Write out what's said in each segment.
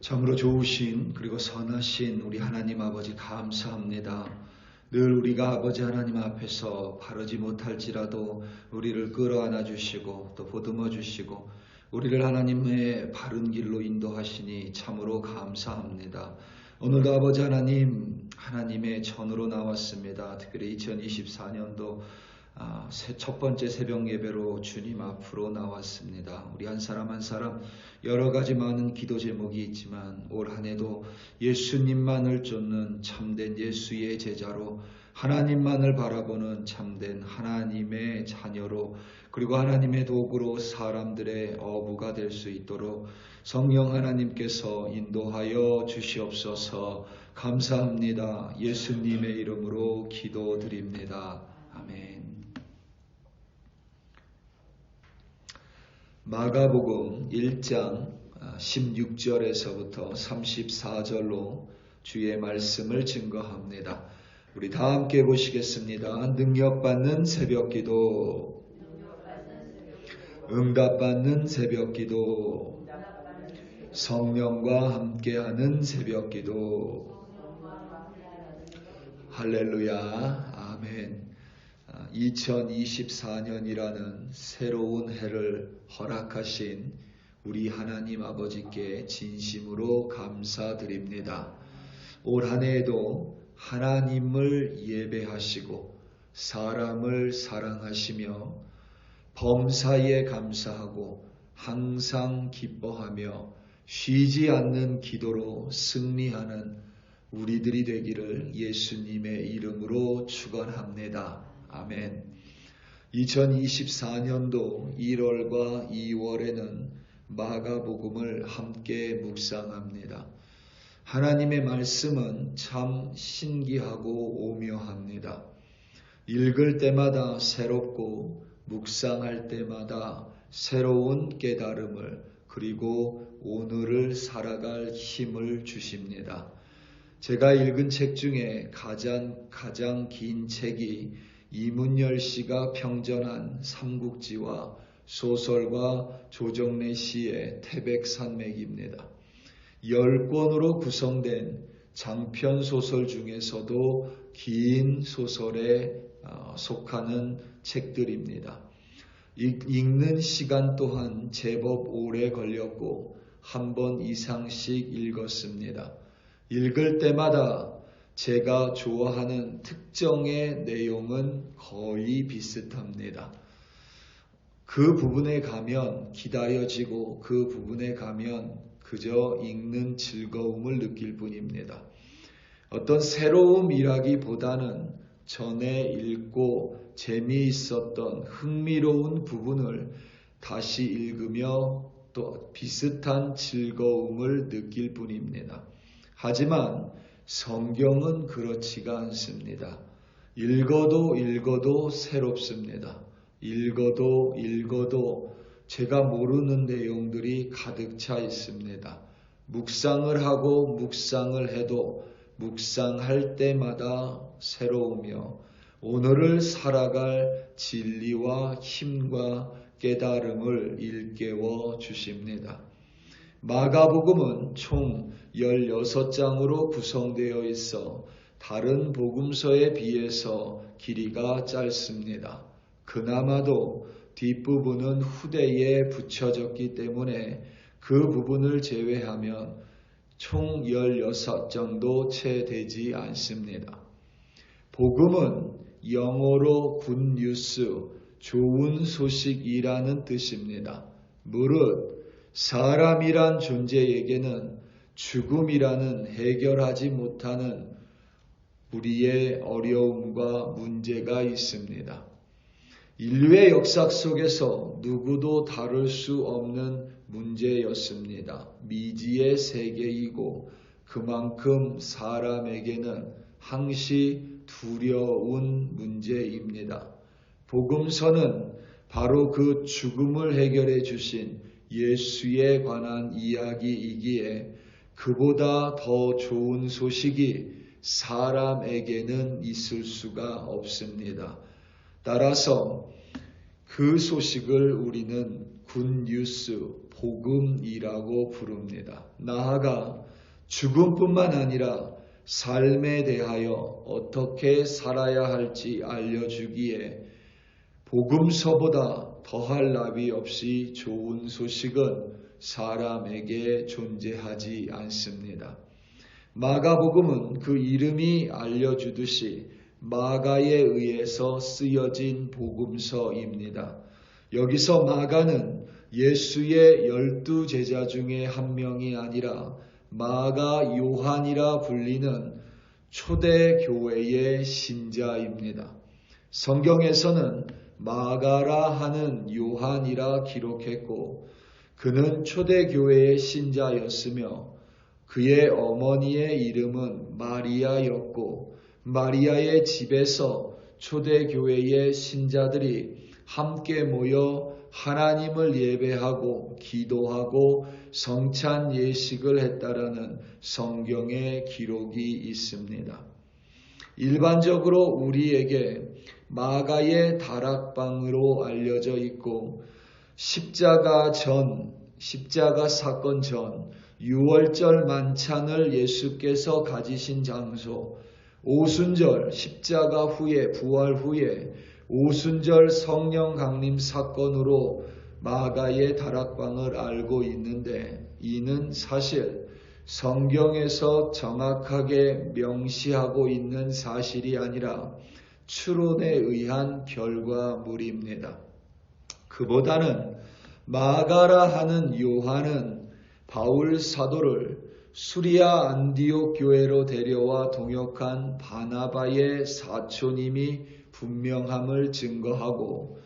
참으로 좋으신 그리고 선하신 우리 하나님 아버지 감사합니다. 늘 우리가 아버지 하나님 앞에서 바르지 못할지라도 우리를 끌어안아 주시고 또 보듬어 주시고 우리를 하나님의 바른 길로 인도하시니 참으로 감사합니다. 오늘도 아버지 하나님, 하나님의 전으로 나왔습니다. 특별히 2024년도 첫 번째 새벽 예배로 주님 앞으로 나왔습니다. 우리 한 사람 한 사람 여러 가지 많은 기도 제목이 있지만 올 한 해도 예수님만을 쫓는 참된 예수의 제자로 하나님만을 바라보는 참된 하나님의 자녀로 그리고 하나님의 도구로 사람들의 어부가 될 수 있도록 성령 하나님께서 인도하여 주시옵소서. 감사합니다. 예수님의 이름으로 기도드립니다. 아멘. 마가복음 1장 16절에서부터 34절로 주의 말씀을 증거합니다. 우리 다 함께 보시겠습니다. 능력받는 새벽기도, 응답받는 새벽기도, 성령과 함께하는 새벽기도. 할렐루야. 아멘. 2024년이라는 새로운 해를 허락하신 우리 하나님 아버지께 진심으로 감사드립니다. 올 한 해에도 하나님을 예배하시고 사람을 사랑하시며 범사에 감사하고 항상 기뻐하며 쉬지 않는 기도로 승리하는 우리들이 되기를 예수님의 이름으로 축원합니다. 아멘. 2024년도 1월과 2월에는 마가복음을 함께 묵상합니다. 하나님의 말씀은 참 신기하고 오묘합니다. 읽을 때마다 새롭고 묵상할 때마다 새로운 깨달음을 그리고 오늘을 살아갈 힘을 주십니다. 제가 읽은 책 중에 가장 긴 책이 이문열 씨가 평전한 삼국지와 소설과 조정래 씨의 태백산맥입니다. 10권으로 구성된 장편 소설 중에서도 긴 소설에 속하는 책들입니다. 읽는 시간 또한 제법 오래 걸렸고 한 번 이상씩 읽었습니다. 읽을 때마다 제가 좋아하는 특정의 내용은 거의 비슷합니다. 그 부분에 가면 기다려지고 그 부분에 가면 그저 읽는 즐거움을 느낄 뿐입니다. 어떤 새로움이라기보다는 전에 읽고 재미있었던 흥미로운 부분을 다시 읽으며 또 비슷한 즐거움을 느낄 뿐입니다. 하지만 성경은 그렇지가 않습니다. 읽어도 새롭습니다. 읽어도 제가 모르는 내용들이 가득 차 있습니다. 묵상을 하고 묵상을 해도 묵상할 때마다 새로우며 오늘을 살아갈 진리와 힘과 깨달음을 일깨워 주십니다. 마가복음은 총 16장으로 구성되어 있어 다른 복음서에 비해서 길이가 짧습니다. 그나마도 뒷부분은 후대에 붙여졌기 때문에 그 부분을 제외하면 총 16정도 채 되지 않습니다. 복음은 영어로 굿뉴스, 좋은 소식이라는 뜻입니다. 무릇 사람이란 존재에게는 죽음이라는 해결하지 못하는 우리의 어려움과 문제가 있습니다. 인류의 역사 속에서 누구도 다룰 수 없는 문제였습니다. 미지의 세계이고 그만큼 사람에게는 항시 두려운 문제입니다. 복음서는 바로 그 죽음을 해결해 주신 예수에 관한 이야기이기에 그보다 더 좋은 소식이 사람에게는 있을 수가 없습니다. 따라서 그 소식을 우리는 굿뉴스, 복음이라고 부릅니다. 나아가 죽음뿐만 아니라 삶에 대하여 어떻게 살아야 할지 알려주기에 복음서보다 더할 나위 없이 좋은 소식은 사람에게 존재하지 않습니다. 마가복음은 그 이름이 알려주듯이 마가에 의해서 쓰여진 복음서입니다. 여기서 마가는 예수의 12 제자 중에 한 명이 아니라 마가 요한이라 불리는 초대교회의 신자입니다. 성경에서는 마가라 하는 요한이라 기록했고 그는 초대교회의 신자였으며 그의 어머니의 이름은 마리아였고 마리아의 집에서 초대교회의 신자들이 함께 모여 하나님을 예배하고 기도하고 성찬 예식을 했다라는 성경의 기록이 있습니다. 일반적으로 우리에게 마가의 다락방으로 알려져 있고 십자가 사건 전 6월절 만찬을 예수께서 가지신 장소, 오순절 십자가 후에 부활 후에 오순절 성령 강림 사건으로 마가의 다락방을 알고 있는데 이는 사실 성경에서 정확하게 명시하고 있는 사실이 아니라 추론에 의한 결과물입니다. 그보다는 마가라 하는 요한은 바울 사도를 수리아 안디옥 교회로 데려와 동역한 바나바의 사촌임이 분명함을 증거하고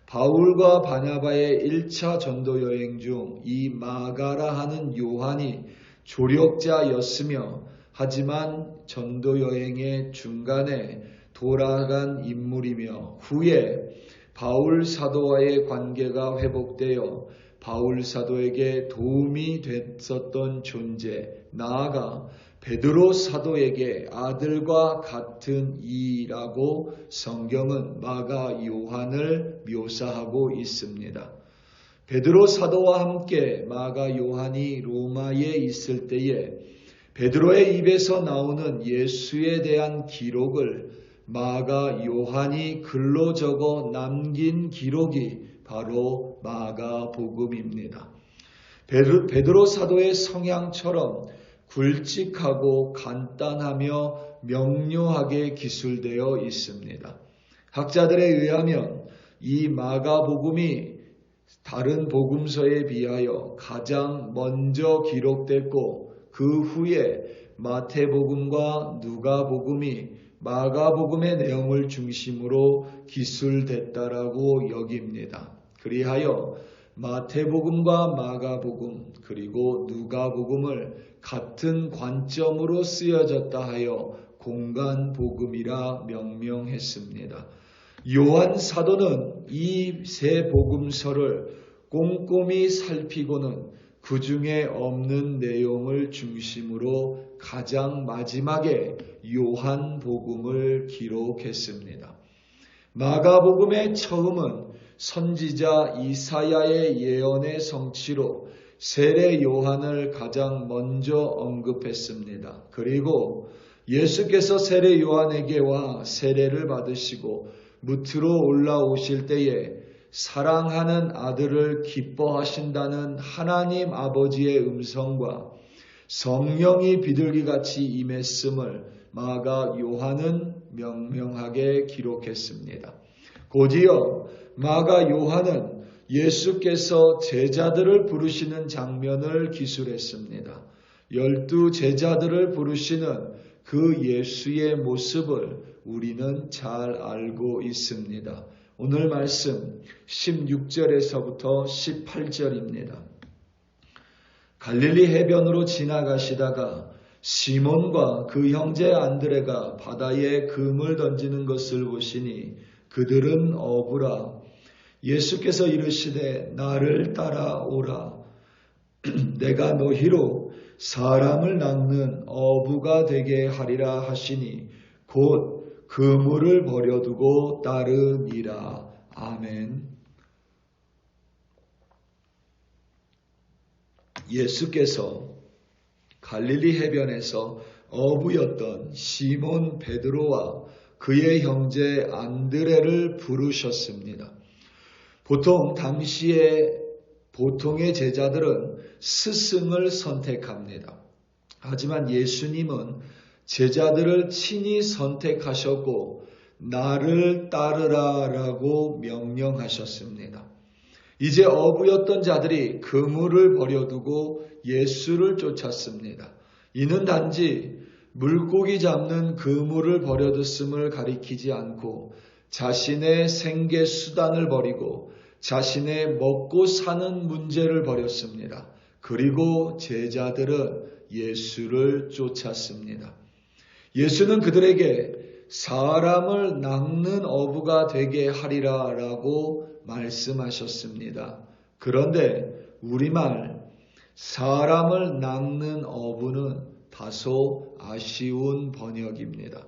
바울과 바나바의 1차 전도 여행 중 이 마가라 하는 요한이 조력자였으며 하지만 전도 여행의 중간에 돌아간 인물이며 후에 바울 사도와의 관계가 회복되어 바울 사도에게 도움이 됐었던 존재, 나아가 베드로 사도에게 아들과 같은 이라고 성경은 마가 요한을 묘사하고 있습니다. 베드로 사도와 함께 마가 요한이 로마에 있을 때에 베드로의 입에서 나오는 예수에 대한 기록을 마가 요한이 글로 적어 남긴 기록이 바로 마가복음입니다. 베드로 사도의 성향처럼 굵직하고 간단하며 명료하게 기술되어 있습니다. 학자들에 의하면 이 마가복음이 다른 복음서에 비하여 가장 먼저 기록됐고 그 후에 마태복음과 누가복음이 마가복음의 내용을 중심으로 기술됐다라고 여깁니다. 그리하여 마태복음과 마가복음 그리고 누가복음을 같은 관점으로 쓰여졌다 하여 공간복음이라 명명했습니다. 요한 사도는 이 세 복음서를 꼼꼼히 살피고는 그 중에 없는 내용을 중심으로 가장 마지막에 요한복음을 기록했습니다. 마가복음의 처음은 선지자 이사야의 예언의 성취로 세례 요한을 가장 먼저 언급했습니다. 그리고 예수께서 세례 요한에게 와 세례를 받으시고 무트로 올라오실 때에 사랑하는 아들을 기뻐하신다는 하나님 아버지의 음성과 성령이 비둘기같이 임했음을 마가 요한은 명명하게 기록했습니다. 곧이어 마가 요한은 예수께서 제자들을 부르시는 장면을 기술했습니다. 12 제자들을 부르시는 그 예수의 모습을 우리는 잘 알고 있습니다. 오늘 말씀 16절에서부터 18절입니다. 갈릴리 해변으로 지나가시다가 시몬과 그 형제 안드레가 바다에 금을 던지는 것을 보시니 그들은 어부라. 예수께서 이르시되 나를 따라오라. 내가 너희로 사람을 낚는 어부가 되게 하리라 하시니 곧 그물을 버려두고 따르니라. 아멘. 예수께서 갈릴리 해변에서 어부였던 시몬 베드로와 그의 형제 안드레를 부르셨습니다. 보통 당시에 보통의 제자들은 스승을 선택합니다. 하지만 예수님은 제자들을 친히 선택하셨고 나를 따르라 라고 명령하셨습니다. 이제 어부였던 자들이 그물을 버려두고 예수를 쫓았습니다. 이는 단지 물고기 잡는 그물을 버려뒀음을 가리키지 않고 자신의 생계 수단을 버리고 자신의 먹고 사는 문제를 버렸습니다. 그리고 제자들은 예수를 쫓았습니다. 예수는 그들에게 사람을 낚는 어부가 되게 하리라 라고 말씀하셨습니다. 그런데 우리말 사람을 낚는 어부는 다소 아쉬운 번역입니다.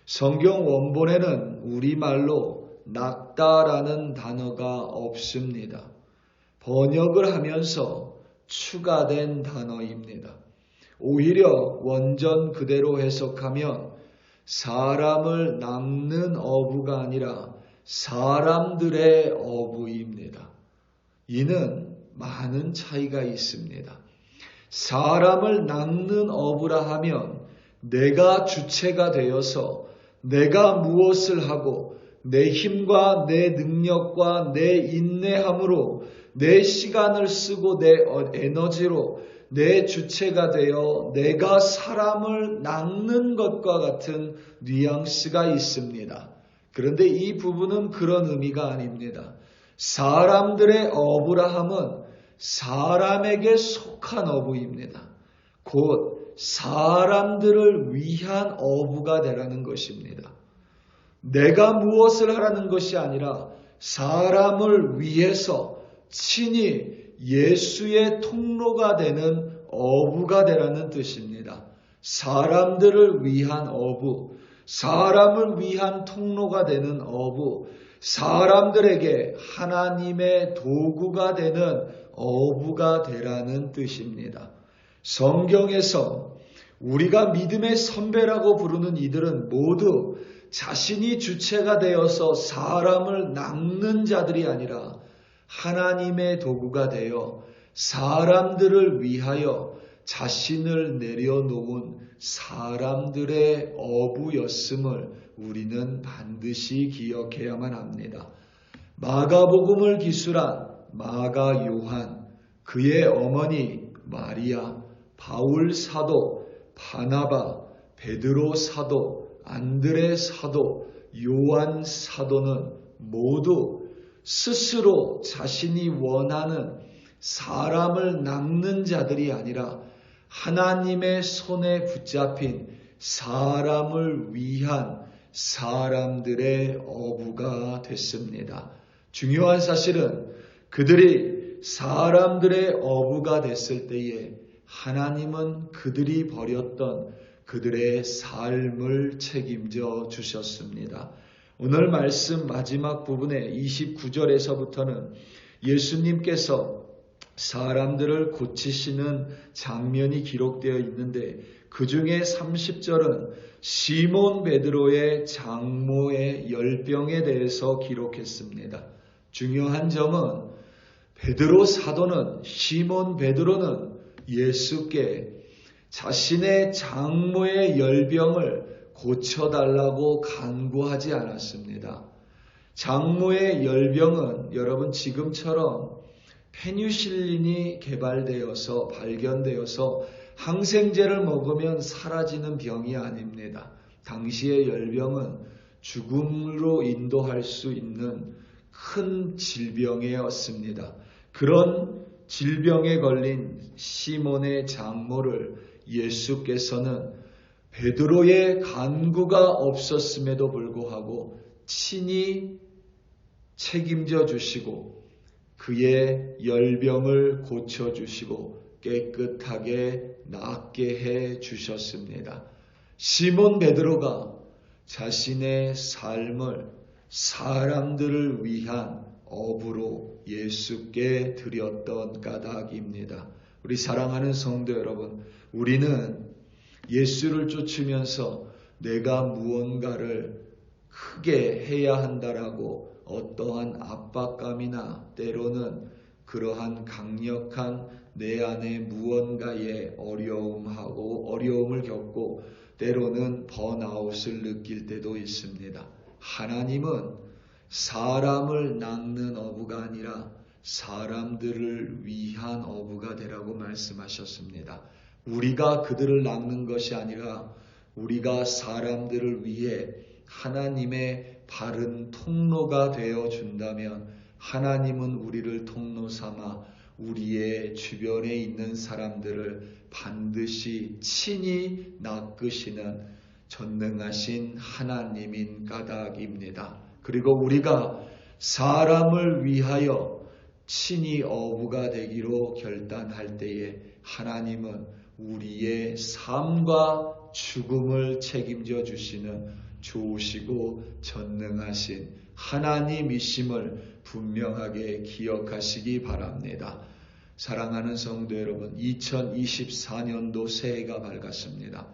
성경 원본에는 우리말로 낚다라는 단어가 없습니다. 번역을 하면서 추가된 단어입니다. 오히려 원전 그대로 해석하면 사람을 낚는 어부가 아니라 사람들의 어부입니다. 이는 많은 차이가 있습니다. 사람을 낚는 어부라 하면 내가 주체가 되어서 내가 무엇을 하고 내 힘과 내 능력과 내 인내함으로 내 시간을 쓰고 내 에너지로 내 주체가 되어 내가 사람을 낚는 것과 같은 뉘앙스가 있습니다. 그런데 이 부분은 그런 의미가 아닙니다. 사람들의 어부라 함은 사람에게 속한 어부입니다. 곧 사람들을 위한 어부가 되라는 것입니다. 내가 무엇을 하라는 것이 아니라 사람을 위해서 친히 예수의 통로가 되는 어부가 되라는 뜻입니다. 사람들을 위한 어부, 사람을 위한 통로가 되는 어부, 사람들에게 하나님의 도구가 되는 어부가 되라는 뜻입니다. 성경에서 우리가 믿음의 선배라고 부르는 이들은 모두 자신이 주체가 되어서 사람을 낚는 자들이 아니라 하나님의 도구가 되어 사람들을 위하여 자신을 내려놓은 사람들의 어부였음을 우리는 반드시 기억해야만 합니다. 마가복음을 기술한 마가 요한, 그의 어머니 마리아, 바울 사도, 바나바, 베드로 사도, 안드레 사도, 요한 사도는 모두 스스로 자신이 원하는 사람을 낚는 자들이 아니라 하나님의 손에 붙잡힌 사람을 위한 사람들의 어부가 됐습니다. 중요한 사실은 그들이 사람들의 어부가 됐을 때에 하나님은 그들이 버렸던 그들의 삶을 책임져 주셨습니다. 오늘 말씀 마지막 부분에 29절에서부터는 예수님께서 사람들을 고치시는 장면이 기록되어 있는데 그 중에 30절은 시몬 베드로의 장모의 열병에 대해서 기록했습니다. 중요한 점은 베드로 사도는, 시몬 베드로는 예수께 자신의 장모의 열병을 고쳐달라고 간구하지 않았습니다. 장모의 열병은 여러분 지금처럼 페니실린이 개발되어서 발견되어서 항생제를 먹으면 사라지는 병이 아닙니다. 당시의 열병은 죽음으로 인도할 수 있는 큰 질병이었습니다. 그런 질병에 걸린 시몬의 장모를 예수께서는 베드로의 간구가 없었음에도 불구하고 친히 책임져 주시고 그의 열병을 고쳐주시고 깨끗하게 낫게 해 주셨습니다. 시몬 베드로가 자신의 삶을 사람들을 위한 어부로 예수께 드렸던 까닭입니다. 우리 사랑하는 성도 여러분, 우리는 예수를 쫓으면서 내가 무언가를 크게 해야 한다라고 어떠한 압박감이나 때로는 그러한 강력한 내 안에 무언가의 어려움을 겪고 때로는 번아웃을 느낄 때도 있습니다. 하나님은 사람을 낚는 어부가 아니라 사람들을 위한 어부가 되라고 말씀하셨습니다. 우리가 그들을 낚는 것이 아니라 우리가 사람들을 위해 하나님의 바른 통로가 되어 준다면 하나님은 우리를 통로 삼아 우리의 주변에 있는 사람들을 반드시 친히 낚으시는 전능하신 하나님인 까닭입니다. 그리고 우리가 사람을 위하여 친히 어부가 되기로 결단할 때에 하나님은 우리의 삶과 죽음을 책임져 주시는 좋으시고 전능하신 하나님이심을 분명하게 기억하시기 바랍니다. 사랑하는 성도 여러분, 2024년도 새해가 밝았습니다.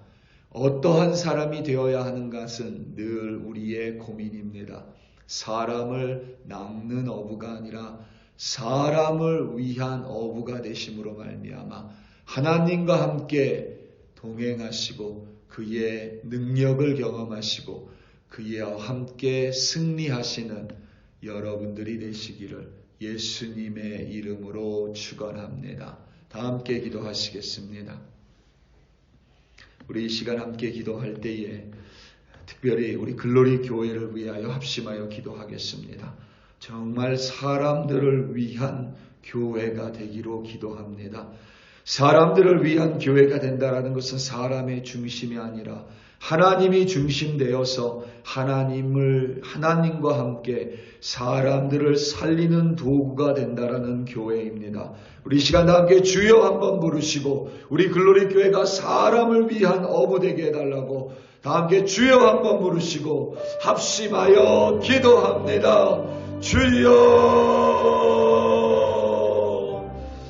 어떠한 사람이 되어야 하는 것은 늘 우리의 고민입니다. 사람을 낚는 어부가 아니라 사람을 위한 어부가 되심으로 말미암아 하나님과 함께 동행하시고 그의 능력을 경험하시고 그와 함께 승리하시는 여러분들이 되시기를 예수님의 이름으로 축원합니다. 다 함께 기도하시겠습니다. 우리 이 시간 함께 기도할 때에 특별히 우리 글로리 교회를 위하여 합심하여 기도하겠습니다. 정말 사람들을 위한 교회가 되기로 기도합니다. 사람들을 위한 교회가 된다라는 것은 사람의 중심이 아니라 하나님이 중심되어서 하나님과 함께 사람들을 살리는 도구가 된다라는 교회입니다. 우리 이 시간 함께 주여 한번 부르시고 우리 글로리 교회가 사람을 위한 어부 되게 해달라고 다 함께 주여 한번 부르시고 합심하여 기도합니다. 주여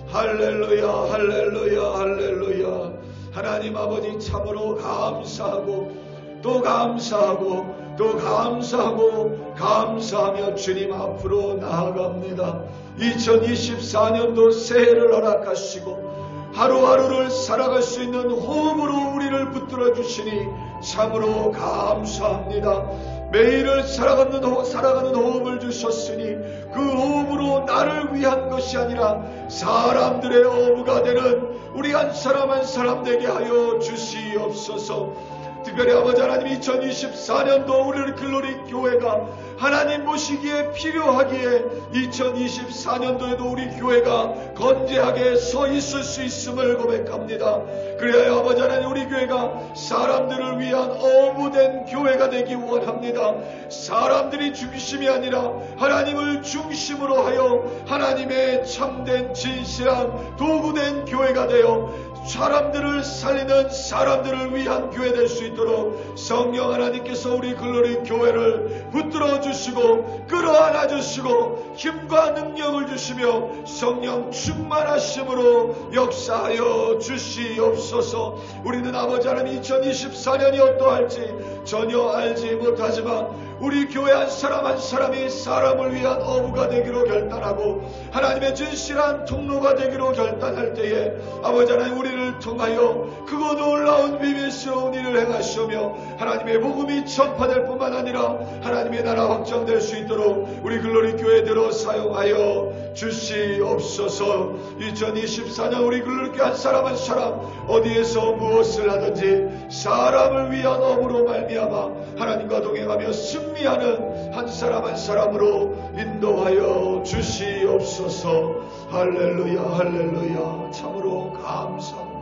할렐루야 할렐루야 할렐루야. 하나님 아버지 참으로 감사하고 또 감사하고 또 감사하고 감사하며 주님 앞으로 나아갑니다. 2024년도 새해를 허락하시고 하루하루를 살아갈 수 있는 호흡으로 우리를 붙들어 주시니 참으로 감사합니다. 매일을 살아가는 호흡을 주셨으니 그 호흡으로 나를 위한 것이 아니라 사람들의 어부가 되는 우리 한 사람 한 사람 되게 하여 주시옵소서. 특별히 아버지 하나님 2024년도 우리 글로리 교회가 하나님 보시기에 필요하기에 2024년도에도 우리 교회가 건재하게 서 있을 수 있음을 고백합니다. 그래야 아버지 하나님 우리 교회가 사람들을 위한 어부된 교회가 되기 원합니다. 사람들이 중심이 아니라 하나님을 중심으로 하여 하나님의 참된 진실한 도구된 교회가 되어 사람들을 살리는 사람들을 위한 교회 될 수 있도록 성령 하나님께서 우리 글로리 교회를 붙들어 주시고 끌어안아 주시고 힘과 능력을 주시며 성령 충만하심으로 역사하여 주시옵소서. 우리는 아버지 하나님 2024년이 어떠할지 전혀 알지 못하지만 우리 교회 한 사람 한 사람이 사람을 위한 어부가 되기로 결단하고 하나님의 진실한 통로가 되기로 결단할 때에 아버지 하나님 우리를 통하여 크고 놀라운 비밀스러운 일을 행하시며 하나님의 복음이 전파될 뿐만 아니라 하나님의 나라 확장될 수 있도록 우리 글로리 교회대로 사용하여 주시옵소서. 2024년 우리 글로리 교회 한 사람 한 사람 어디에서 무엇을 하든지 사람을 위한 어부로 말미암아 하나님과 동행하며 승리하는 한 사람 한 사람으로 인도하여 주시옵소서. 할렐루야 할렐루야. 참으로 감사합니다.